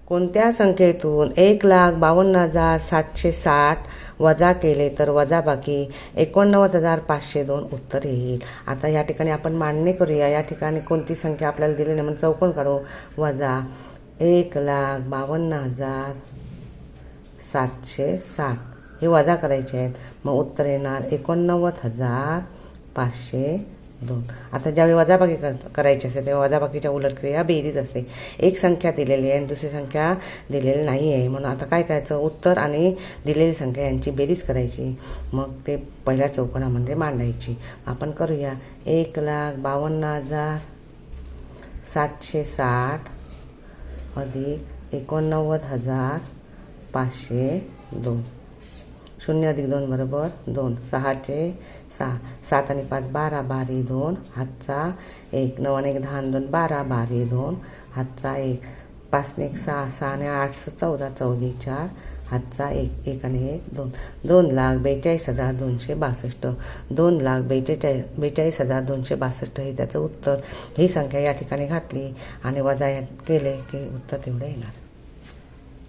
कोणत्या संख्येतून 1,52,760 वजा केले तर वजाबाकी 89,502 उत्तर येईल। आता या ठिकाणी आपण मांडणी करूया। या ठिकाणी कोणती संख्या आपल्याला दिली नाही म्हणून चौकोन काढू। वजा 1,52,760 हे वजा करायचे आहेत, मग उत्तर येणार 89,502। आता ज्यावेळी वजाबाकी करायची असते तेव्हा वजाबाकीच्या उलट क्रिया बेरीज असते। एक संख्या दिलेली आहे आणि दुसरी संख्या दिलेली नाही आहे, म्हणून आता काय करायचं, उत्तर आणि दिलेली संख्या यांची बेरीज करायची, मग ते पहिल्या चौकोनामध्ये मांडायची। आपण करूया। 1,52,760 अधिक 89,502। 0 अधिक 2 बरोबर 2, 6चे 6, 7 आणि 5 12, बारी 2, हातचा 1, 9 आणि 1 10 आणि 2 12, बारी 2, हातचा 1, 5 आणि 1 6, 6 आणि 8 14, चौदी 4, हातचा 1, 1 आणि 1 2, 2,42,262, 2,42,262 हे त्याचं उत्तर। ही संख्या या ठिकाणी घातली आणि वजा केले की उत्तर तेवढं येणार।